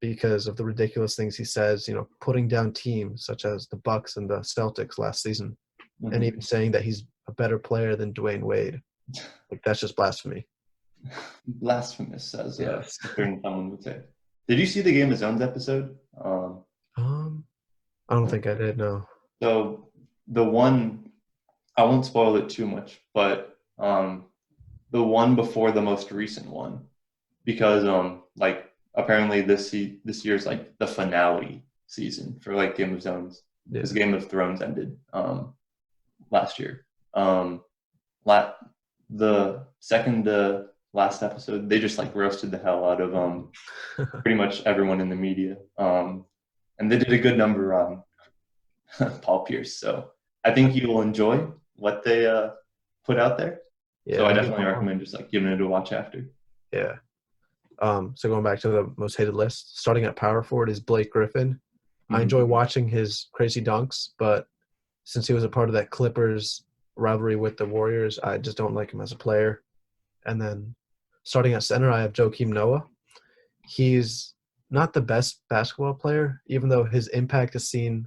because of the ridiculous things he says, putting down teams such as the Bucks and the Celtics last season, and even saying that he's a better player than Dwayne Wade. Like, that's just blasphemy. Blasphemous, as someone would say. Did you see the Game of Zones episode? I don't think I did, no. So the one, I won't spoil it too much, but the one before the most recent one, because like apparently this year's like the finale season for like Game of Zones, because Game of Thrones ended last year. The second to last episode, they just like roasted the hell out of pretty much everyone in the media, and they did a good number on Paul Pierce. So I think you will enjoy what they put out there. Yeah, so I definitely recommend just like giving it a watch after. Yeah. So going back to the most hated list, starting at power forward is Blake Griffin. Mm-hmm. I enjoy watching his crazy dunks, but since he was a part of that Clippers rivalry with the Warriors, I just don't like him as a player. And then starting at center, I have Joakim Noah. He's not the best basketball player, even though his impact is seen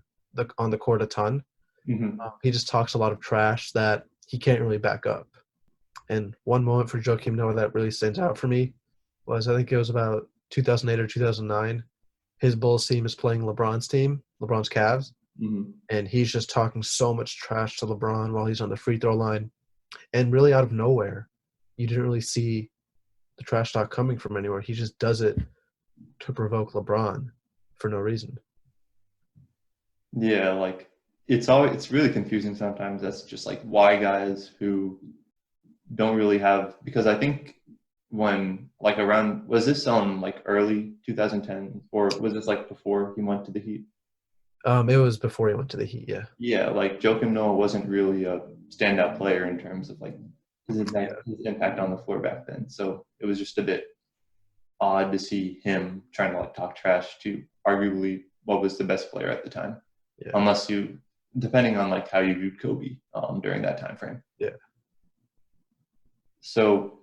on the court a ton. Hmm. He just talks a lot of trash that he can't really back up. And one moment for Joakim Noah that really stands out for me was, I think it was about 2008 or 2009. His Bulls team is playing LeBron's team, LeBron's Cavs, Hmm. and he's just talking so much trash to LeBron while he's on the free throw line. And really out of nowhere, you didn't really see the trash talk coming from anywhere. He just does it to provoke LeBron for no reason. Yeah, like it's really confusing sometimes. That's just like why guys who don't really have, because I think when like around, was this like early 2010 or was this like before he went to the Heat? It was before he went to the Heat, yeah. Yeah, like Joakim Noah wasn't really a standout player in terms of like Yeah. his impact on the floor back then. So it was just a bit odd to see him trying to like talk trash to arguably what was the best player at the time, Yeah. unless you, depending on like how you viewed Kobe during that time frame. Yeah. So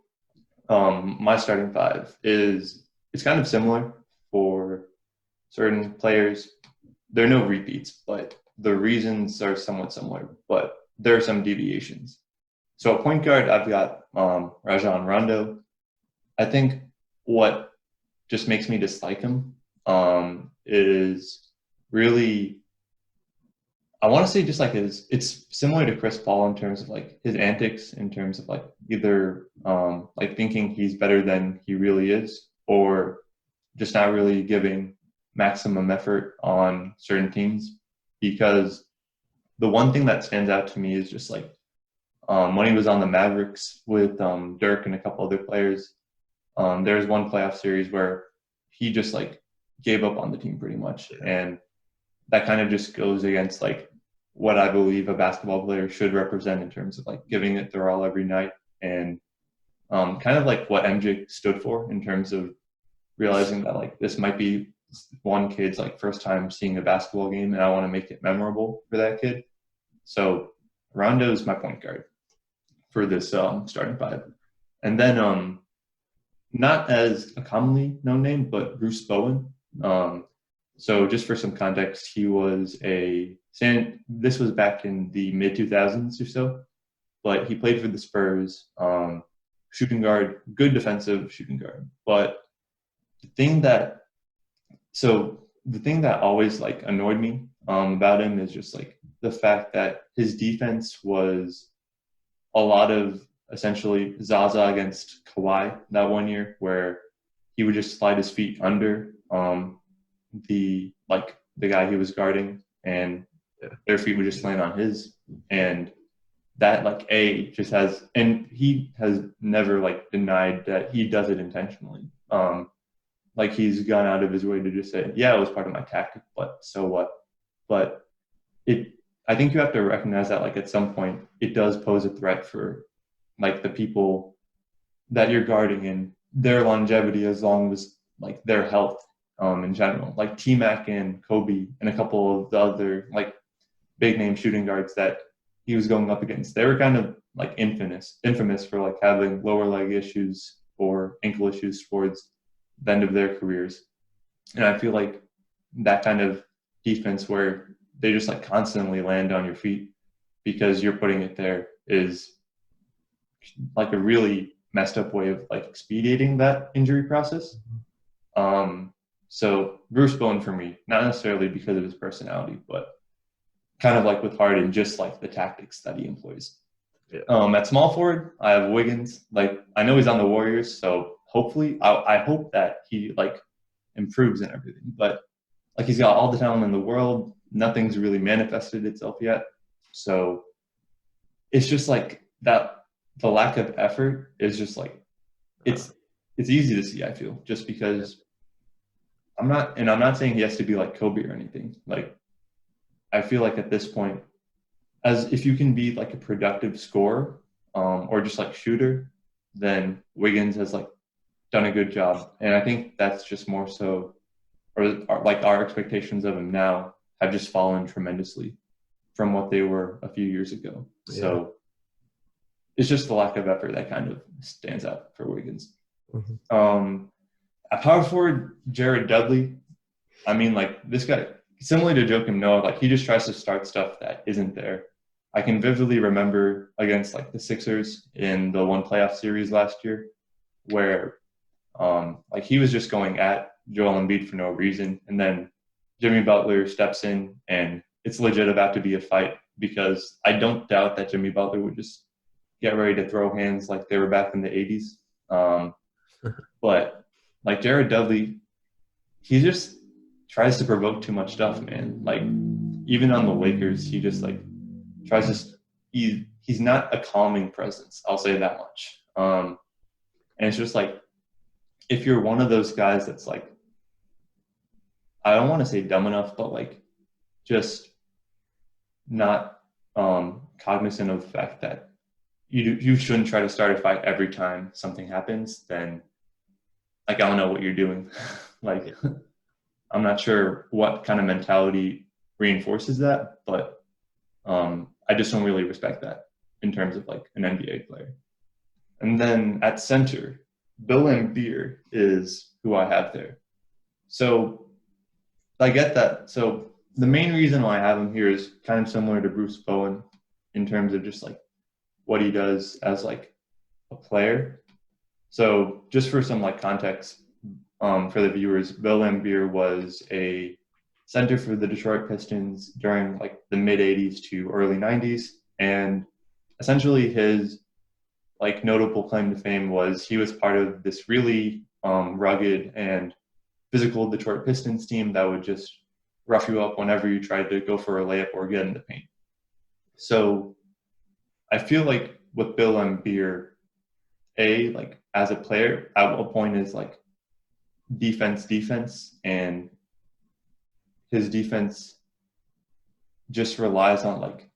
my starting five is, it's kind of similar for certain players. There are no repeats, but the reasons are somewhat similar, but there are some deviations. So at point guard, I've got Rajon Rondo. I think what just makes me dislike him is really, I want to say just like it's similar to Chris Paul in terms of like his antics, in terms of like either like thinking he's better than he really is, or just not really giving maximum effort on certain teams. Because the one thing that stands out to me is just like when he was on the Mavericks with Dirk and a couple other players, there's one playoff series where he just like gave up on the team pretty much, and that kind of just goes against like what I believe a basketball player should represent in terms of like giving it their all every night, and kind of like what MJ stood for in terms of realizing that like this might be one kid's like first time seeing a basketball game, and I want to make it memorable for that kid. So Rondo is my point guard for this starting five, and then not as a commonly known name, but Bruce Bowen. So just for some context, he was this was back in the mid 2000s or so, but he played for the Spurs, shooting guard, good defensive shooting guard. But the thing that, the thing that always like annoyed me about him is just like the fact that his defense was a lot of essentially Zaza against Kawhi that one year, where he would just slide his feet under the guy he was guarding, and their feet would just land on his, and that like just has, and he has never like denied that he does it intentionally. Like he's gone out of his way to just say, yeah, it was part of my tactic, but so what? But it, I think you have to recognize that like at some point it does pose a threat for like the people that you're guarding and their longevity, as long as like their health in general. Like T-Mac and Kobe and a couple of the other like big name shooting guards that he was going up against, they were kind of like infamous for like having lower leg issues or ankle issues towards the end of their careers. And I feel like that kind of defense where they just like constantly land on your feet because you're putting it there is like a really messed up way of like expediting that injury process. So Bruce Bowen for me, not necessarily because of his personality, but kind of like with Harden, just like the tactics that he employs. Yeah. At small forward, I have Wiggins. Like I know he's on the Warriors, so hopefully, I hope that he like improves and everything. But like he's got all the talent in the world, nothing's really manifested itself yet. So it's just like that. The lack of effort is just like it's easy to see. I feel just because I'm not saying he has to be like Kobe or anything. Like I feel like at this point, as if you can be like a productive scorer or just like shooter, then Wiggins has like done a good job. And I think that's just more so, or like our expectations of him now have just fallen tremendously from what they were a few years ago. Yeah. So it's just the lack of effort that kind of stands out for Wiggins. Mhm. At power forward, Jared Dudley. I mean, like this guy, similar to Joakim Noah, like he just tries to start stuff that isn't there. I can vividly remember against like the Sixers in the one playoff series last year, where like he was just going at Joel Embiid for no reason, and then Jimmy Butler steps in, and it's legit about to be a fight because I don't doubt that Jimmy Butler would just get ready to throw hands like they were back in the '80s. But like Jared Dudley, he just tries to provoke too much stuff, man. Like even on the Lakers, he just like tries to. He's not a calming presence. I'll say that much. And it's just like if you're one of those guys that's like I don't want to say dumb enough, but like just not cognizant of the fact that you shouldn't try to start a fight every time something happens, then like I don't know what you're doing. Like I'm not sure what kind of mentality reinforces that, but I just don't really respect that in terms of like an NBA player. And then at center, Bill Laimbeer is who I have there. So I get that. So the main reason why I have him here is kind of similar to Bruce Bowen in terms of just like what he does as like a player. So just for some like context for the viewers, Bill Laimbeer was a center for the Detroit Pistons during like the mid '80s to early '90s, and essentially his like notable claim to fame was he was part of this really rugged and physical Detroit Pistons team that would just rough you up whenever you tried to go for a layup or get in the paint. So I feel like with Bill Laimbeer, like as a player, at what point is like defense, and his defense just relies on like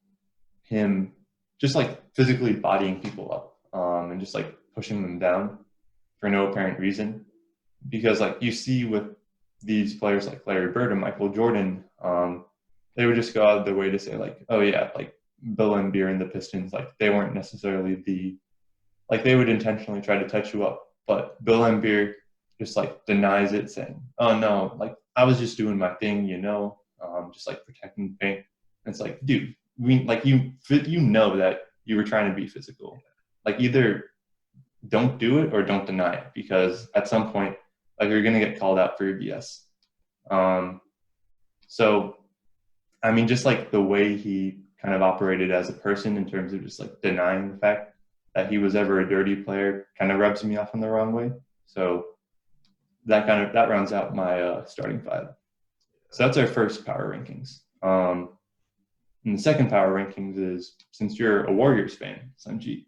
him just like physically bodying people up and just like pushing them down for no apparent reason. Because like you see with these players like Larry Bird and Michael Jordan, they would just go out of their way to say like, oh yeah, like Bill Laimbeer and the Pistons, like they weren't necessarily like they would intentionally try to touch you up, but Bill Laimbeer just like denies it, saying, oh no, like I was just doing my thing, just like protecting the paint. And it's like, dude, like you know that you were trying to be physical. Like either don't do it or don't deny it, because at some point, like you're gonna get called out for your BS. Um, so, I mean, just like the way he kind of operated as a person in terms of just like denying the fact that he was ever a dirty player kind of rubs me off in the wrong way. So that rounds out my starting five. So that's our first power rankings. And the second power rankings is, since you're a Warriors fan, Sanjeet,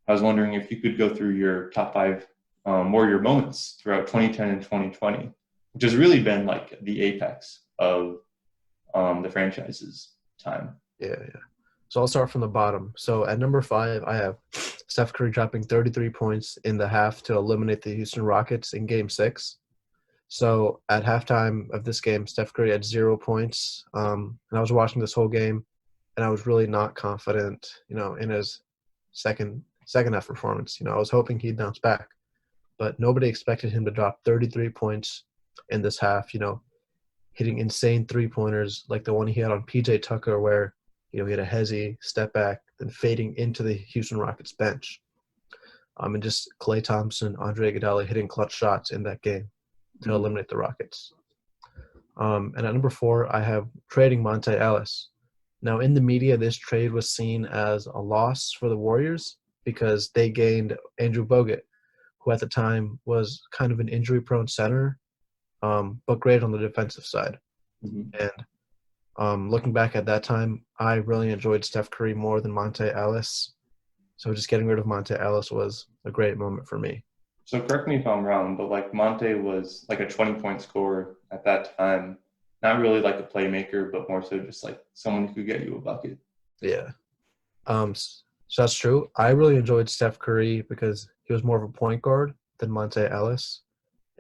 I was wondering if you could go through your top five Warrior moments throughout 2010 and 2020, which has really been like the apex of the franchise's time. Yeah, yeah. So I'll start from the bottom. So at number 5, I have Steph Curry dropping 33 points in the half to eliminate the Houston Rockets in Game 6. So at halftime of this game, Steph Curry had 0 points. And I was watching this whole game, and I was really not confident, in his second half performance. I was hoping he'd bounce back, but nobody expected him to drop 33 points in this half. Hitting insane 3-pointers like the one he had on PJ Tucker, where he had a hezzy step back, then fading into the Houston Rockets bench. And just Klay Thompson, Andre Iguodala hitting clutch shots in that game to eliminate the Rockets. And at number 4, I have trading Monte Ellis. Now, in the media, this trade was seen as a loss for the Warriors because they gained Andrew Bogut, who at the time was kind of an injury-prone center, but great on the defensive side. Mm-hmm. And looking back at that time, I really enjoyed Steph Curry more than Monte Ellis. So just getting rid of Monte Ellis was a great moment for me. So correct me if I'm wrong, but like Monte was like a 20-point scorer at that time. Not really like a playmaker, but more so just like someone who could get you a bucket. Yeah. So that's true. I really enjoyed Steph Curry because he was more of a point guard than Monte Ellis.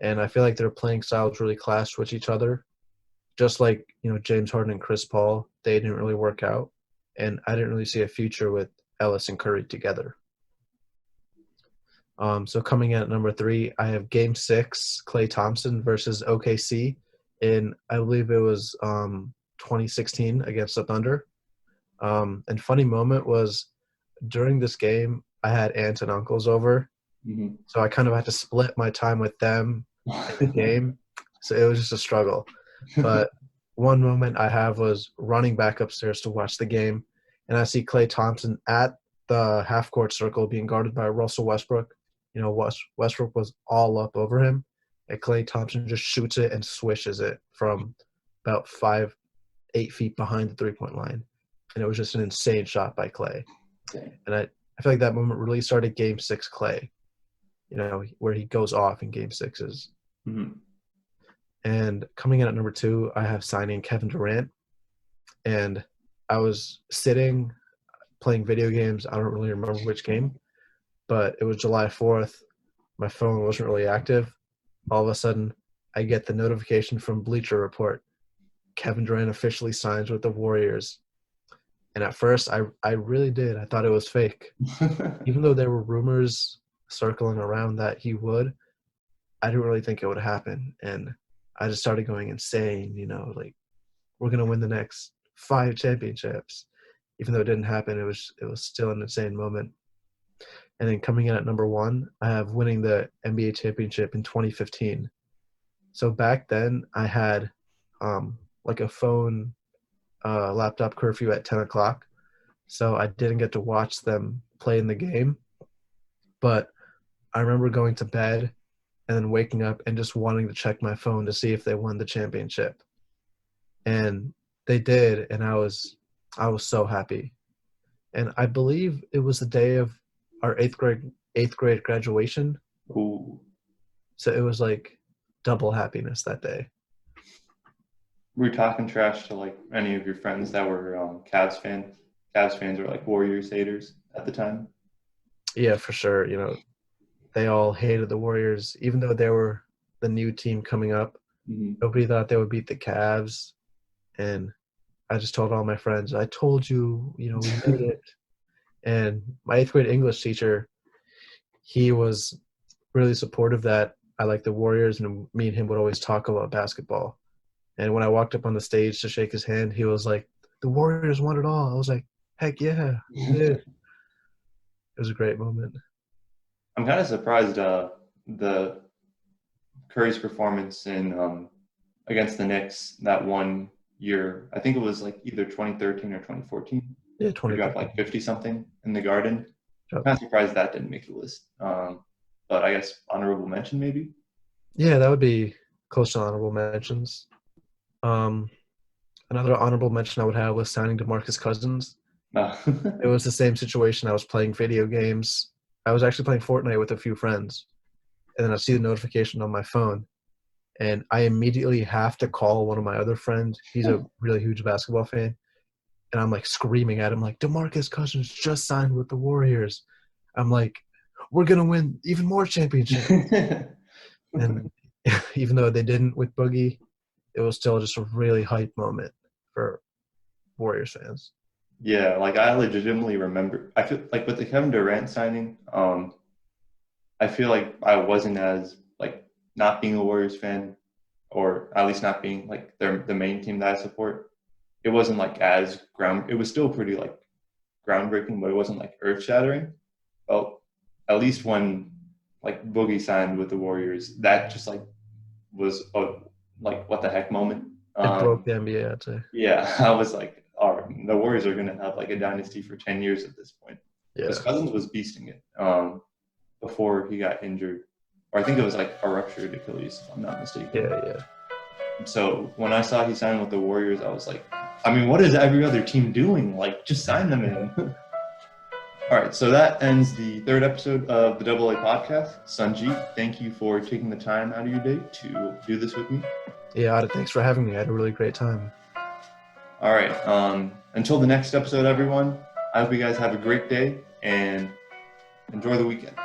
And I feel like their playing styles really clashed with each other. Just like, James Harden and Chris Paul, they didn't really work out. And I didn't really see a future with Ellis and Curry together. So coming in at number 3, I have Game 6, Klay Thompson versus OKC in, I believe it was 2016 against the Thunder. And funny moment was during this game, I had aunts and uncles over, Mhm. so I kind of had to split my time with them in the game. So it was just a struggle. But one moment I have was running back upstairs to watch the game, and I see Klay Thompson at the half court circle being guarded by Russell Westbrook. Westbrook was all up over him, and Klay Thompson just shoots it and swishes it from about 8 feet behind the 3-point line. And it was just an insane shot by Klay. Dang. And I feel like that moment really started Game 6 Klay, where he goes off in Game 6s. Mhm. And coming in at number 2, I have signing Kevin Durant. And I was sitting playing video games. I don't really remember which game, but it was July 4th. My phone wasn't really active. All of a sudden, I get the notification from Bleacher Report. Kevin Durant officially signs with the Warriors. And at first, I really did. I thought it was fake. Even though there were rumors circling around that he would, I didn't really think it would happen. And I just started going insane, like, we're going to win the next 5 championships. Even though it didn't happen, it was still an insane moment. And then coming in at number 1, I have winning the NBA championship in 2015. So back then, I had like a phone laptop curfew at 10 o'clock. So I didn't get to watch them play in the game. But I remember going to bed and then waking up and just wanting to check my phone to see if they won the championship. And they did, and I was so happy. And I believe it was the day of our eighth grade graduation. Ooh. So it was like double happiness that day. Were you talking trash to like any of your friends that were Cavs fans or like Warriors haters at the time? Yeah, for sure. They all hated the Warriors, even though they were the new team coming up. Mhm. Nobody thought they would beat the Cavs. And I just told all my friends, I told you, we made it. And my 8th grade English teacher, he was really supportive that I liked the Warriors, and me and him would always talk about basketball. And when I walked up on the stage to shake his hand, he was like, the Warriors won it all. I was like, heck yeah, we did. It was a great moment. I'm kind of surprised the Curry's performance in against the Knicks that one year. I think it was like either 2013 or 2014. Yeah, He 20. dropped like 50 something in the Garden. Yep. I'm kind of surprised that didn't make the list. But I guess honorable mention maybe. Yeah, that would be close to honorable mentions. Another honorable mention I would have was signing DeMarcus Cousins. It was the same situation. I was playing video games. I was actually playing Fortnite with a few friends, and then I see the notification on my phone, and I immediately have to call one of my other friends. He's a really huge basketball fan, and I'm like screaming at him like, DeMarcus Cousins just signed with the Warriors. I'm like, we're gonna win even more championships. And even though they didn't with Boogie, it was still just a really hype moment for Warriors fans. Yeah, like I legitimately remember. I feel like with the Kevin Durant signing, I feel like I wasn't as like not being a Warriors fan, or at least not being like the main team that I support. It wasn't like as ground. It was still pretty like groundbreaking, but it wasn't like earth shattering. Well, at least when like Boogie signed with the Warriors, that just like was a like what the heck moment. It broke the NBA, I'd say. Yeah, I was like, all right, the Warriors are gonna have like a dynasty for 10 years at this point. Yeah. Because Cousins was beasting it before he got injured, or I think it was like a ruptured Achilles, if I'm not mistaken. Yeah. So when I saw he signed with the Warriors, I was like, I mean, what is every other team doing? Like, just sign them in. All right, so that ends the 3rd episode of the AA podcast. Sanjeet, thank you for taking the time out of your day to do this with me. Yeah, Ada, thanks for having me. I had a really great time. All right, until the next episode, everyone, I hope you guys have a great day and enjoy the weekend.